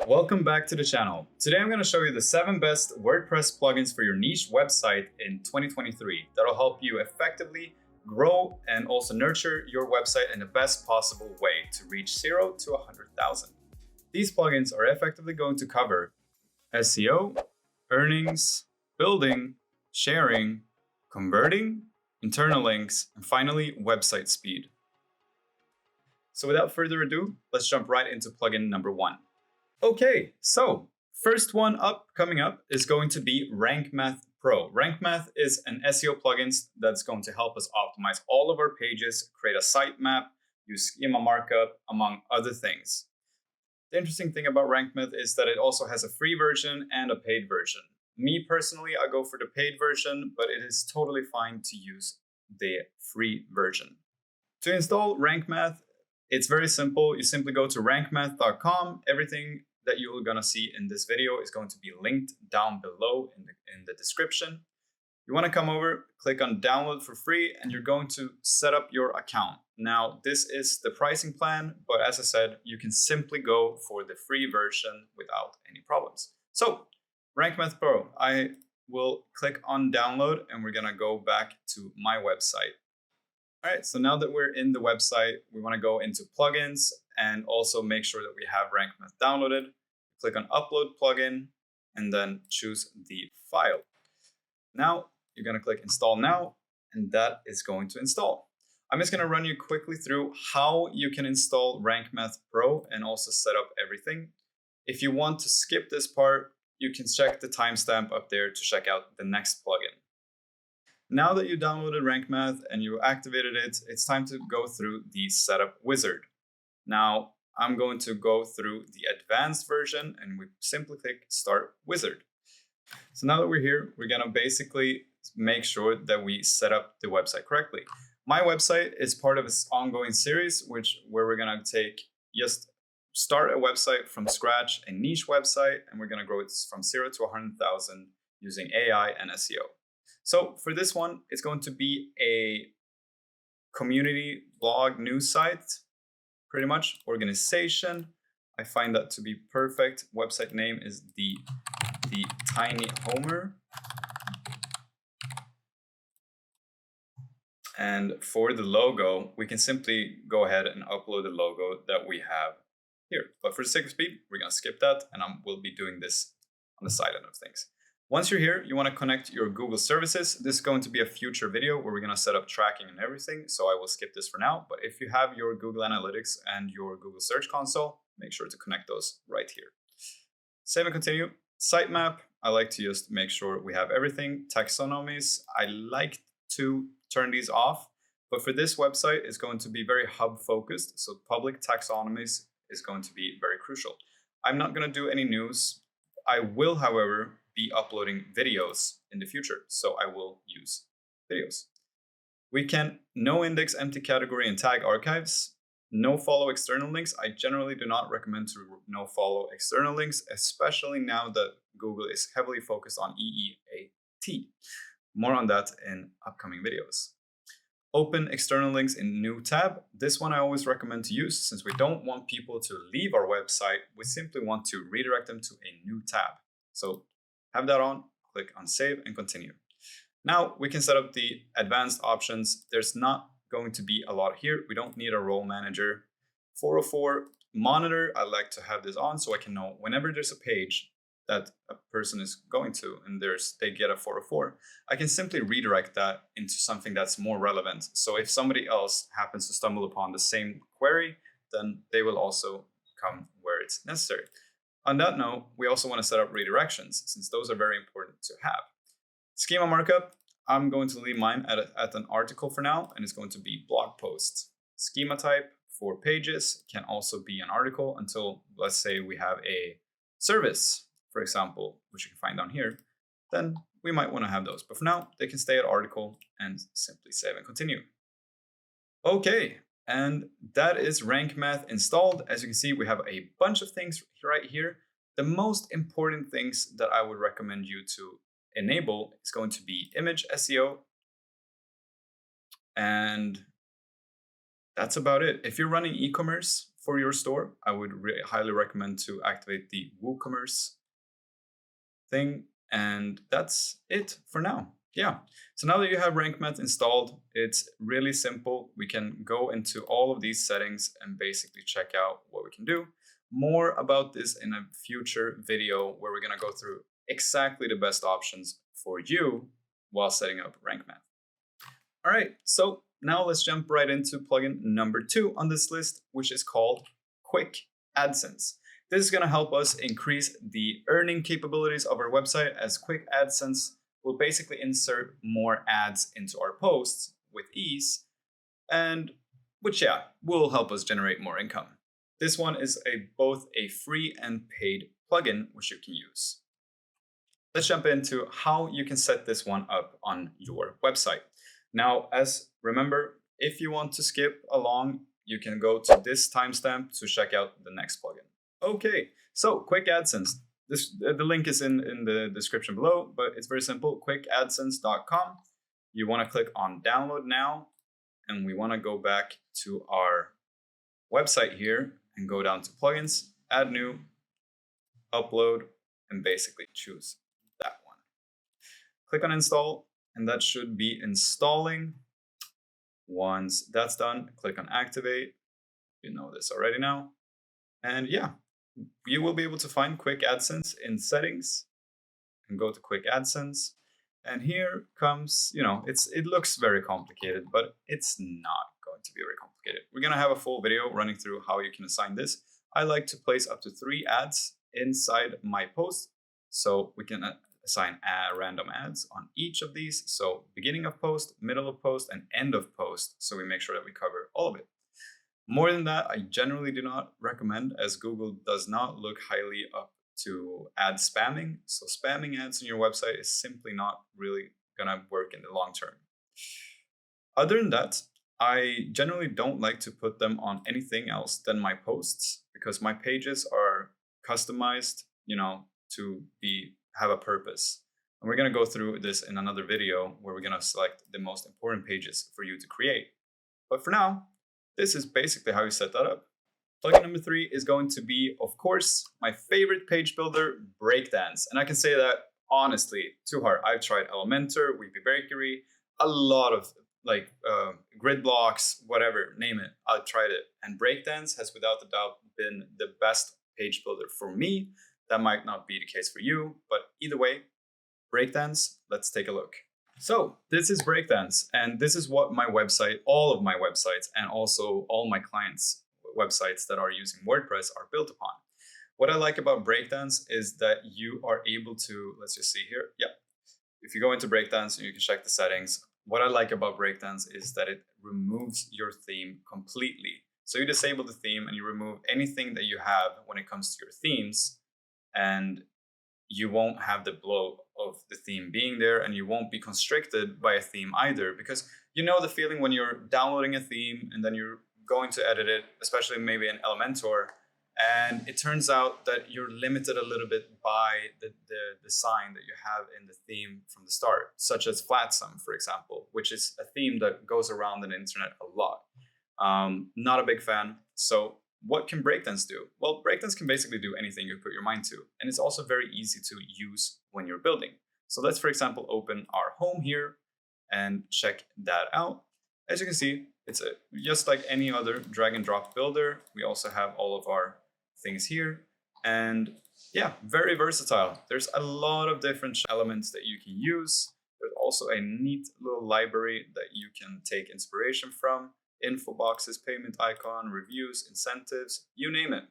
Welcome back to the channel. Today I'm going to show you the 7 best WordPress plugins for your niche website in 2023 that'll help you effectively grow and also nurture your website in the best possible way to reach 0 to 100,000. These plugins are effectively going to cover SEO, earnings, building, sharing, converting, internal links, and finally website speed. So without further ado, let's jump right into plugin number 1. Okay, so first one coming up is going to be Rankmath Pro. Rankmath is an SEO plugin that's going to help us optimize all of our pages, create a sitemap, use schema markup, among other things. The interesting thing about Rankmath is that it also has a free version and a paid version. Me personally, I go for the paid version, but it is totally fine to use the free version. To install Rankmath, it's very simple. You simply go to rankmath.com. Everything that you're going to see in this video is going to be linked down below in the description. You want to come over, click on download for free, and you're going to set up your account. Now, this is the pricing plan, but as I said, you can simply go for the free version without any problems. So, Rankmath Pro, I will click on download, and we're going to go back to my website. All right, so now that we're in the website, we want to go into plugins and also make sure that we have Rankmath downloaded. Click on upload plugin and then choose the file. Now you're going to click install now, and that is going to install. I'm just going to run you quickly through how you can install Rankmath Pro and also set up everything. If you want to skip this part, you can check the timestamp up there to check out the next plugin. Now that you downloaded Rankmath and you activated it, it's time to go through the setup wizard. Now, I'm going to go through the advanced version and we simply click start wizard. So now that we're here, we're going to basically make sure that we set up the website correctly. My website is part of this ongoing series, where we're going to just start a website from scratch, a niche website, and we're going to grow it from 0 to 100,000 using AI and SEO. So for this one, it's going to be a community blog news site, pretty much organization. I find that to be perfect. Website name is the Tiny Homer. And for the logo, we can simply go ahead and upload the logo that we have here. But for the sake of speed, we're going to skip that, and we'll be doing this on the side end of things. Once you're here, you want to connect your Google services. This is going to be a future video where we're going to set up tracking and everything, so I will skip this for now. But if you have your Google Analytics and your Google Search Console, make sure to connect those right here. Save and continue. Sitemap, I like to just make sure we have everything. Taxonomies, I like to turn these off, but for this website, it's going to be very hub focused, so public taxonomies is going to be very crucial. I'm not going to do any news. I will, however, be uploading videos in the future, so I will use videos. We can no index, empty category, and tag archives. No follow external links. I generally do not recommend to no follow external links, especially now that Google is heavily focused on EEAT. More on that in upcoming videos. Open external links in new tab. This one I always recommend to use since we don't want people to leave our website. We simply want to redirect them to a new tab. So have that on, click on save and continue. Now we can set up the advanced options. There's not going to be a lot here. We don't need a role manager. 404 monitor, I like to have this on so I can know whenever there's a page that a person is going to and they get a 404, I can simply redirect that into something that's more relevant. So if somebody else happens to stumble upon the same query, then they will also come where it's necessary. On that note, we also want to set up redirections since those are very important to have. Schema markup, I'm going to leave mine at an article for now, and it's going to be blog posts. Schema type for pages can also be an article until, let's say, we have a service, for example, which you can find down here, then we might want to have those. But for now, they can stay at article and simply save and continue. Okay. And that is Rankmath installed. As you can see, we have a bunch of things right here. The most important things that I would recommend you to enable is going to be image SEO. And that's about it. If you're running e-commerce, for your store, I would highly recommend to activate the WooCommerce thing. And that's it for now. Yeah. So now that you have Rankmath installed, it's really simple. We can go into all of these settings and basically check out what we can do. More about this in a future video where we're going to go through exactly the best options for you while setting up Rankmath. All right, so now let's jump right into plugin number 2 on this list, which is called Quick Adsense. This is going to help us increase the earning capabilities of our website, as Quick Adsense will basically insert more ads into our posts with ease, and which will help us generate more income. This one is both a free and paid plugin which you can use. Let's jump into how you can set this one up on your website. Now, remember, if you want to skip along, you can go to this timestamp to check out the next plugin. Okay, so Quick AdSense. The link is in the description below, but it's very simple. QuickAdsense.com. You want to click on download now, and we want to go back to our website here and go down to plugins, add new, upload, and basically choose that one. Click on install, and that should be installing. Once that's done, click on activate. You know this already now. And you will be able to find Quick AdSense in settings and go to Quick AdSense. And here comes, it looks very complicated, but it's not going to be very complicated. We're going to have a full video running through how you can assign this. I like to place up to 3 ads inside my post, so we can assign random ads on each of these. So beginning of post, middle of post, and end of post. So we make sure that we cover all of it. More than that, I generally do not recommend, as Google does not look highly up to ad spamming. So spamming ads on your website is simply not really gonna work in the long term. Other than that, I generally don't like to put them on anything else than my posts, because my pages are customized, to have a purpose. And we're going to go through this in another video where we're going to select the most important pages for you to create. But for now, this is basically how you set that up. Plugin number 3 is going to be, of course, my favorite page builder, Breakdance. And I can say that honestly, too hard. I've tried Elementor, VPR Bakery, a lot of grid blocks, whatever, name it. I've tried it. And Breakdance has without a doubt been the best page builder for me. That might not be the case for you, but either way, Breakdance, let's take a look. So this is Breakdance, and this is what my website, all of my websites, and also all my clients' websites that are using WordPress are built upon. What I like about Breakdance is that you are able to, let's just see here. Yeah. If you go into Breakdance, you can check the settings. What I like about Breakdance is that it removes your theme completely. So you disable the theme and you remove anything that you have when it comes to your themes, and you won't have the blow of the theme being there, and you won't be constricted by a theme either, because you know the feeling when you're downloading a theme and then you're going to edit it, especially maybe in Elementor, and it turns out that you're limited a little bit by the design that you have in the theme from the start, such as Flatsum, for example, which is a theme that goes around on the internet a lot. Not a big fan. So what can Breakdance do? Well, Breakdance can basically do anything you put your mind to, and it's also very easy to use when you're building. So let's, for example, open our home here and check that out. As you can see, it's just like any other drag and drop builder. We also have all of our things here, and very versatile. There's a lot of different elements that you can use. There's also a neat little library that you can take inspiration from. Info boxes, payment icon, reviews, incentives, you name it.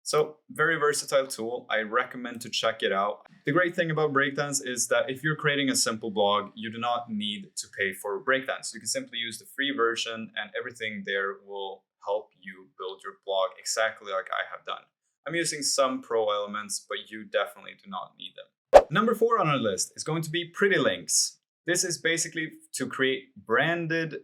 So very versatile tool. I recommend to check it out. The great thing about Breakdance is that if you're creating a simple blog, you do not need to pay for Breakdance. You can simply use the free version, and everything there will help you build your blog exactly like I have done. I'm using some pro elements, but you definitely do not need them. Number 4 on our list is going to be Pretty Links. This is basically to create branded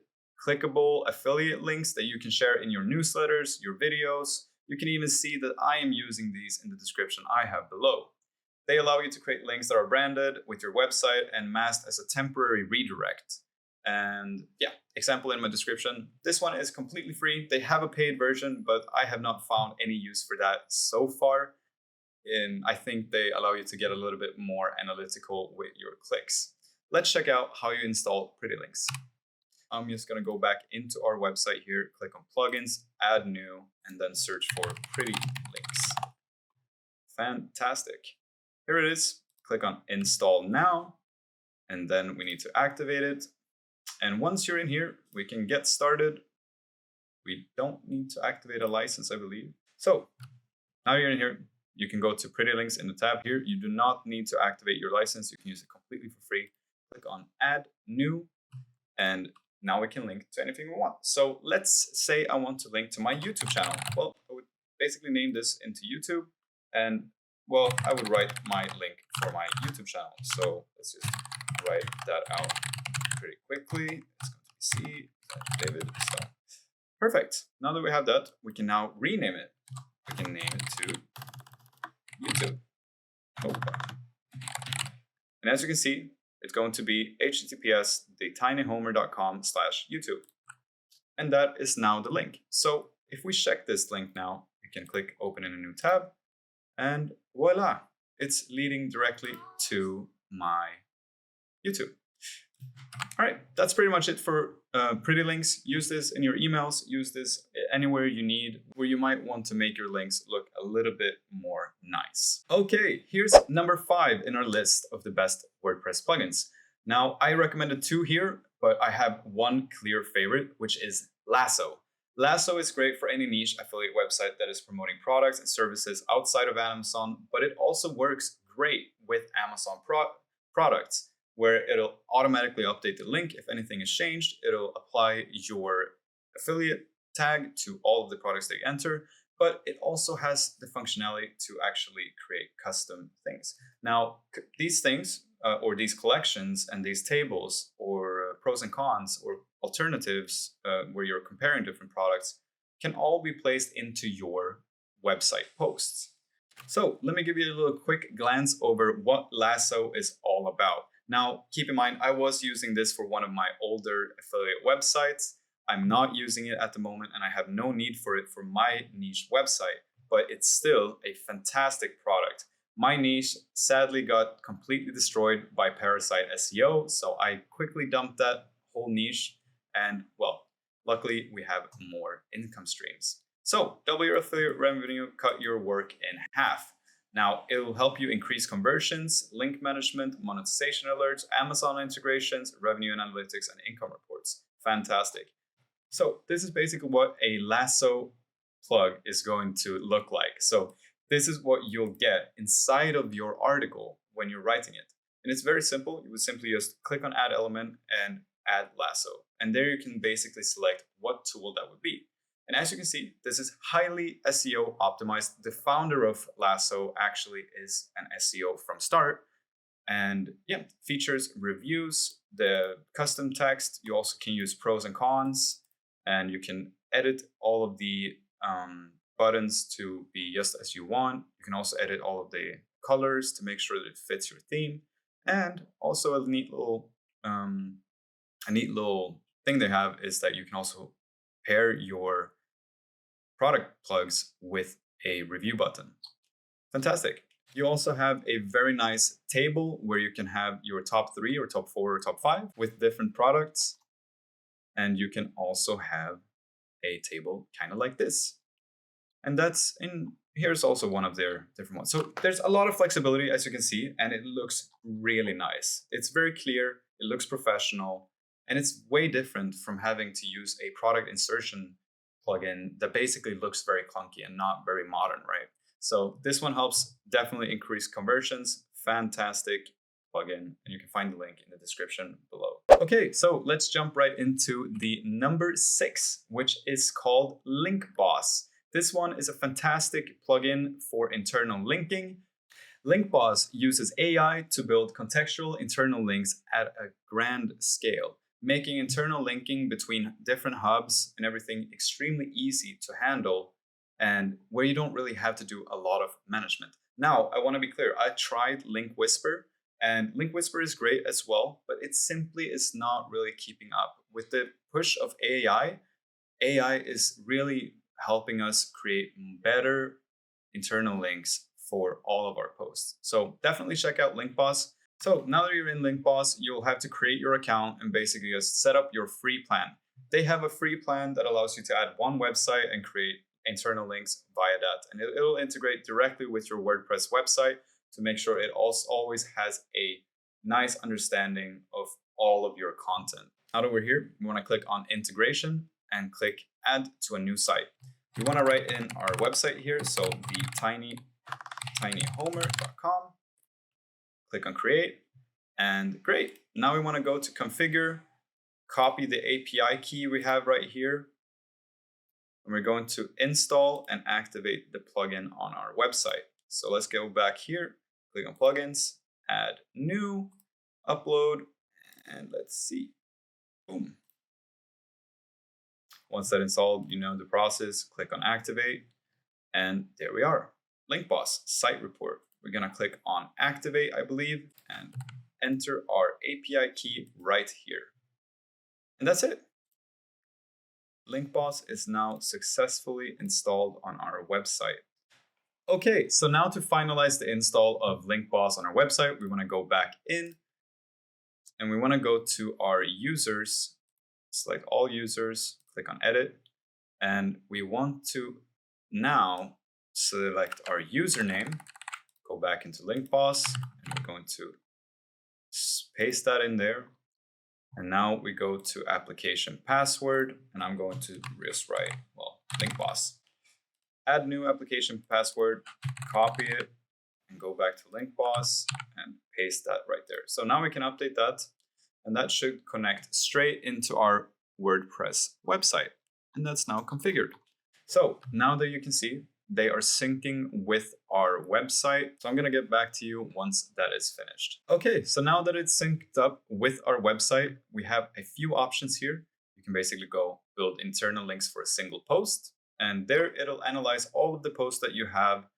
clickable affiliate links that you can share in your newsletters, your videos. You can even see that I am using these in the description I have below. They allow you to create links that are branded with your website and masked as a temporary redirect. And yeah, example in my description. This one is completely free. They have a paid version, but I have not found any use for that so far. And I think they allow you to get a little bit more analytical with your clicks. Let's check out how you install Pretty Links. I'm just going to go back into our website here, click on plugins, add new, and then search for Pretty Links. Fantastic. Here it is. Click on install now, and then we need to activate it. And once you're in here, we can get started. We don't need to activate a license, I believe. So now you're in here, you can go to Pretty Links in the tab here. You do not need to activate your license. You can use it completely for free. Click on add new, and now we can link to anything we want. So let's say I want to link to my YouTube channel. Well, I would basically name this into YouTube, and well, I would write my link for my YouTube channel. So let's just write that out pretty quickly. It's going to be David Stone. Perfect. Now that we have that, we can now rename it. We can name it to YouTube. Oh. And as you can see, it's going to be https://thetinyhomer.com/YouTube. And that is now the link. So if we check this link now, we can click open in a new tab, and voila, it's leading directly to my YouTube. All right, that's pretty much it for Pretty Links. Use this in your emails, use this anywhere you need, where you might want to make your links look a little bit more nice. Okay, here's number 5 in our list of the best WordPress plugins. Now, I recommended 2 here, but I have one clear favorite, which is Lasso. Lasso is great for any niche affiliate website that is promoting products and services outside of Amazon, but it also works great with Amazon products, where it'll automatically update the link. If anything is changed, it'll apply your affiliate tag to all of the products that you enter, but it also has the functionality to actually create custom things. Now, these things, or these collections and these tables, or pros and cons, or alternatives, where you're comparing different products, can all be placed into your website posts. So let me give you a little quick glance over what Lasso is all about. Now, keep in mind, I was using this for one of my older affiliate websites. I'm not using it at the moment, and I have no need for it for my niche website, but it's still a fantastic product. My niche sadly got completely destroyed by Parasite SEO, so I quickly dumped that whole niche, and well, luckily we have more income streams. So double your affiliate revenue, cut your work in half. Now, it will help you increase conversions, link management, monetization alerts, Amazon integrations, revenue analytics, and income reports. Fantastic. So this is basically what a Lasso plug is going to look like. So this is what you'll get inside of your article when you're writing it. And it's very simple. You would simply just click on add element and add Lasso. And there you can basically select what tool that would be. And as you can see, this is highly SEO optimized. The founder of Lasso actually is an SEO from start. And yeah, features reviews, the custom text. You also can use pros and cons, and you can edit all of the buttons to be just as you want. You can also edit all of the colors to make sure that it fits your theme. And also a neat little thing they have is that you can also pair your product plugs with a review button. Fantastic. You also have a very nice table where you can have your top 3 or top 4 or top 5 with different products. And you can also have a table kind of like this. And here's also one of their different ones. So there's a lot of flexibility, as you can see, and it looks really nice. It's very clear, it looks professional, and it's way different from having to use a product insertion plugin that basically looks very clunky and not very modern, right? So this one helps definitely increase conversions. Fantastic plugin, and you can find the link in the description below. Okay, so let's jump right into the number 6, which is called linkboss. This one is a fantastic plugin for internal linking. Linkboss uses AI to build contextual internal links at a grand scale, making internal linking between different hubs and everything extremely easy to handle, and where you don't really have to do a lot of management. Now, I want to be clear, I tried Link Whisper, And Link Whisper is great as well, but it simply is not really keeping up. With the push of AI is really helping us create better internal links for all of our posts. So definitely check out linkboss. So now that you're in linkboss, you'll have to create your account and basically just set up your free plan. They have a free plan that allows you to add one website and create internal links via that. And it'll integrate directly with your WordPress website to make sure it also always has a nice understanding of all of your content. Now that we're here, we want to click on integration and click add to a new site. We want to write in our website here, so the tinyhomer.com. Click on create, and great. Now we want to go to configure, copy the API key we have right here, and we're going to install and activate the plugin on our website. So let's go back here, click on plugins, add new, upload, and let's see. Boom. Once that's installed, you know the process. Click on activate, and there we are. Linkboss site report. We're gonna click on activate, I believe, and enter our API key right here. And that's it. Linkboss is now successfully installed on our website. Okay, so now to finalize the install of Linkboss on our website, we want to go back in and we want to go to our users, select all users, click on edit, and we want to now select our username, go back into Linkboss, and we're going to paste that in there. And now we go to application password, and I'm going to just write, well, Linkboss. Add new application password, copy it, and go back to Linkboss and paste that right there. So now we can update that, and that should connect straight into our WordPress website. And that's now configured. So now that you can see, they are syncing with our website. So I'm gonna get back to you once that is finished. Okay, so now that it's synced up with our website, we have a few options here. You can basically go build internal links for a single post, and there it'll analyze all of the posts that you have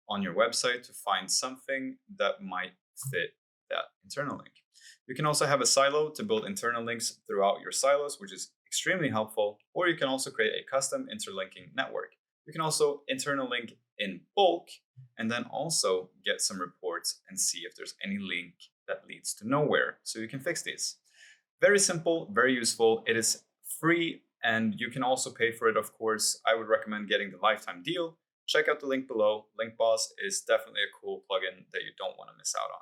on your website to find something that might fit that internal link. You can also have a silo to build internal links throughout your silos, which is extremely helpful, or you can also create a custom interlinking network. You can also internal link in bulk and then also get some reports and see if there's any link that leads to nowhere. So you can fix these. Very simple, very useful. It is free and you can also pay for it, of course. I would recommend getting the lifetime deal. Check out the link below. Linkboss is definitely a cool plugin that you don't want to miss out on.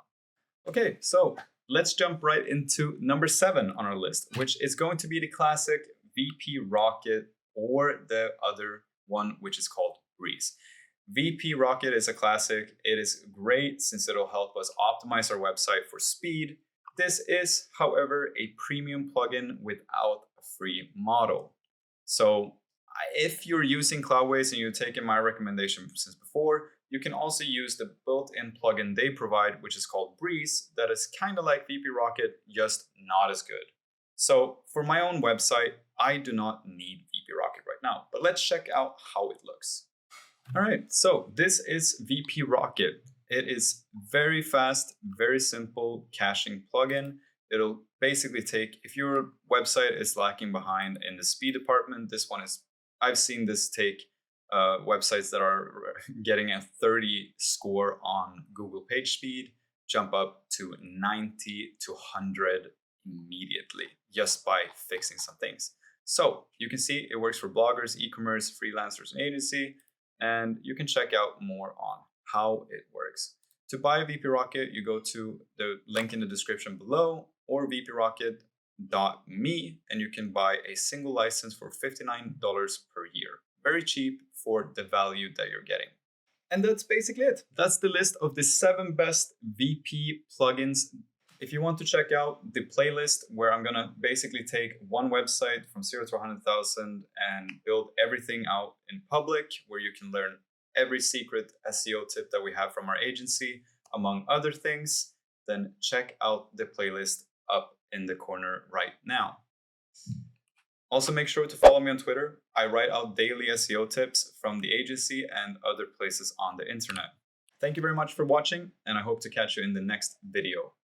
Okay, so let's jump right into number 7 on our list, which is going to be the classic VP Rocket or the other one, which is called Breeze. VP Rocket is a classic. It is great since it'll help us optimize our website for speed. This is, however, a premium plugin without a free model. So if you're using Cloudways and you've taken my recommendation since before, you can also use the built-in plugin they provide, which is called Breeze, that is kind of like VP Rocket, just not as good. So for my own website, I do not need VP Rocket right now, but let's check out how it looks. All right, so this is VP Rocket. It is very fast, very simple caching plugin. It'll basically take, if your website is lacking behind in the speed department, this one is, I've seen this take websites that are getting a 30 score on Google page speed, jump up to 90 to 100 immediately just by fixing some things. So you can see it works for bloggers, e-commerce, freelancers, and agency, and you can check out more on how it works. To buy VP Rocket, you go to the link in the description below or vprocket.me, and you can buy a single license for $59 per year. Very cheap for the value that you're getting. And that's basically it. That's the list of the 7 best VP plugins. If you want to check out the playlist where I'm gonna basically take one website from 0 to 100,000 and build everything out in public, where you can learn every secret SEO tip that we have from our agency, among other things, then check out the playlist up in the corner right now. Also, make sure to follow me on Twitter. I write out daily SEO tips from the agency and other places on the internet. Thank you very much for watching, and I hope to catch you in the next video.